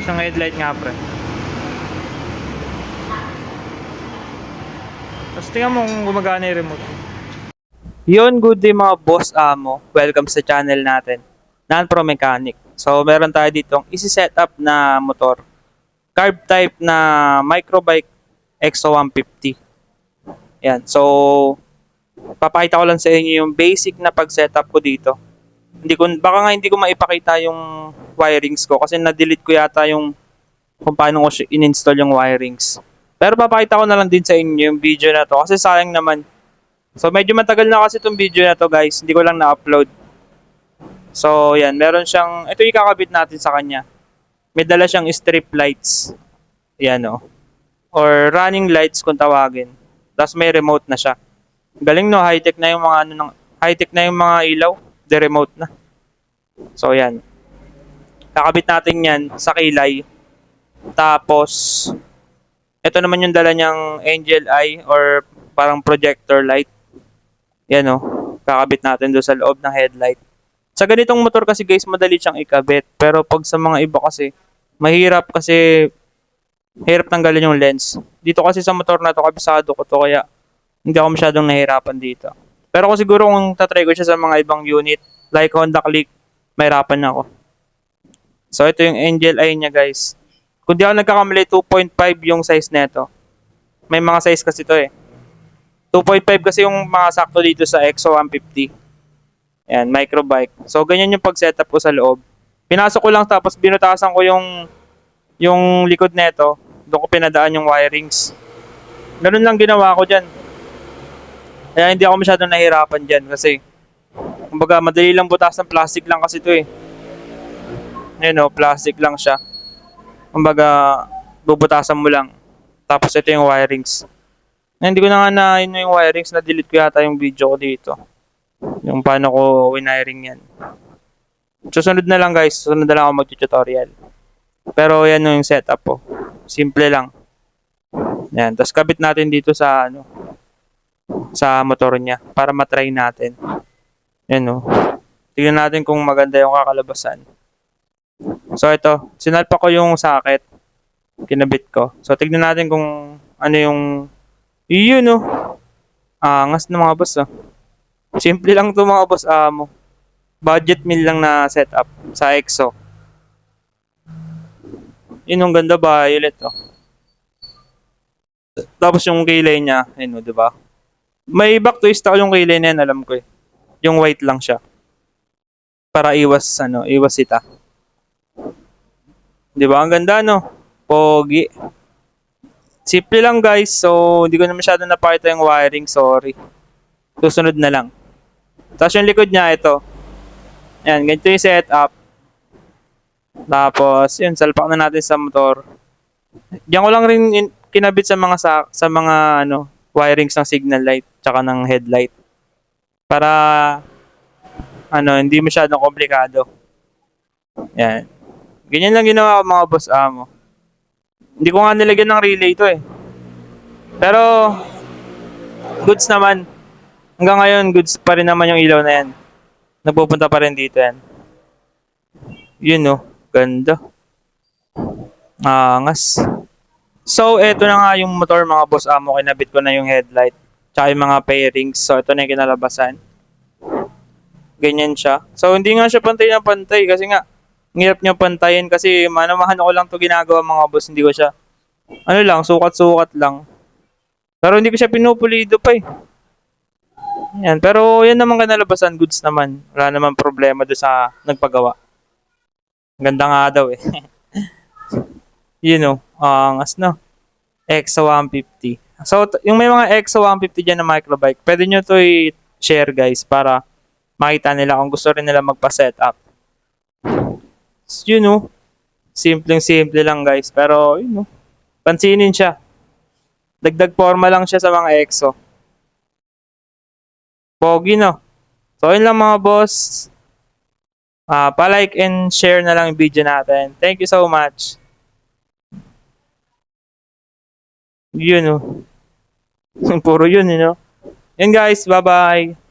Isang headlight nga pre. Tapos tingnan mo kung gumagana yung remote. Yun, good day mga boss amo. Welcome sa channel natin, Non-Pro Mechanic. So meron tayo ditong isi-setup na motor. Carb type na microbike EXO 150. Yan. So papakita ko lang sa inyo yung basic na pag-setup ko dito. Baka nga hindi ko maipakita yung wirings ko kasi na-delete ko yata yung kung paano ko in-install yung wirings. Pero papakita ko na lang din sa inyo yung video na to kasi sayang naman. So medyo matagal na kasi itong video na to guys, hindi ko lang na-upload. So yan, meron siyang, ito yung kakabit natin sa kanya. May dala siyang strip lights. Yan o. Or running lights kung tawagin. Tapos may remote na siya. Galing no, high-tech na yung mga high-tech na yung mga ilaw, the remote na. So yan. Kakabit natin yan sa kilay. Tapos ito naman yung dala niyang angel eye or parang projector light. Yan o. Kakabit natin doon sa loob ng headlight. Sa ganitong motor kasi guys, madali siyang ikabit. Pero pag sa mga iba kasi, mahirap kasi hirap tanggalin yung lens. Dito kasi sa motor na to, kabisado ko to kaya hindi ako masyadong nahirapan dito. Pero kung siguro kung tatry ko siya sa mga ibang unit, like Honda Click, mahirapan na ako. So ito yung angel eye niya guys. Kung di ako nagkakamali, 2.5 yung size nito. May mga size kasi to eh. 2.5 kasi yung mga sakto dito sa EXO 150. Ayan, microbike. So ganyan yung pag-setup ko sa loob. Pinasok ko lang tapos binutasan ko yung likod nito. Doon ko pinadaan yung wirings. Ganun lang ginawa ko dyan. Kaya hindi ako masyadong nahirapan dyan kasi kumbaga madali lang butas ng plastic lang kasi to eh. Ayan o, plastic lang siya. Kumbaga, bubutasan mo lang. Tapos ito yung wirings. Hindi ko na nga na yun yung wirings, na-delete ko yata yung video ko dito. Yung paano ko winiring yan. Susunod na lang guys, susunod na lang ako mag-tutorial. Pero yan yung setup po. Simple lang. Yan, tapos kabit natin dito sa sa motor niya para matry natin. Yan o. Tingnan natin kung maganda yung kakalabasan. So ito, sinalpa ko yung socket. Kinabit ko. So tignan natin kung ano yung yun no. Angas ng mga boss oh. Simple lang to mga boss amo. Budget meal lang na setup sa EXO. Yun yung ganda violet oh. Tapos yung kilay niya, ayun oh, di ba? May back twist ako yung kilay na yan, alam ko eh. Yung white lang siya. Para iwas iwas sita. Di ba? Ang ganda no. Pogi. Simple lang guys. So, hindi ko na masyado napakita yung wiring. Sorry. Susunod na lang. Tapos yung likod niya, ito. Ayan, ganito yung setup. Tapos, yun, salpak na natin sa motor. Diyan ko lang rin kinabit sa mga wirings ng signal light tsaka ng headlight. Para hindi masyadong komplikado. Ayan. Ganyan lang ginawa ko mga boss amo. Hindi ko nga nilagyan ng relay to eh. Pero, goods naman. Hanggang ngayon, goods pa rin naman yung ilaw na yan. Nagpupunta pa rin dito yan. Yun oh, ganda. Angas. So, eto na nga yung motor mga boss amo. Kinabit ko na yung headlight. Tsaka yung mga pairings. So, ito na yung kinalabasan. Ganyan siya. So, hindi nga siya pantay na pantay kasi nga, ang hirap niya pantayin kasi manamahan ko lang to ginagawa mga boss. Hindi ko siya, sukat-sukat lang. Pero hindi ko siya pinupulido pa eh. Yan. Pero yan naman kanalabasan, goods naman. Wala naman problema doon sa nagpagawa. Ganda nga daw eh. Yun o, angas no. EXO 150. So, yung may mga EXO 150 dyan na microbike, pwede nyo to i-share guys para makita nila kung gusto rin nila magpa-setup. Yun o. Simpleng-simple lang guys. Pero yun o. Pansinin siya. Dagdag forma lang siya sa mga EXO. Pogi no. So yun lang mga boss. Pa-like and share na lang yung video natin. Thank you so much. Yun o. Puro yun, Yun guys. Bye-bye.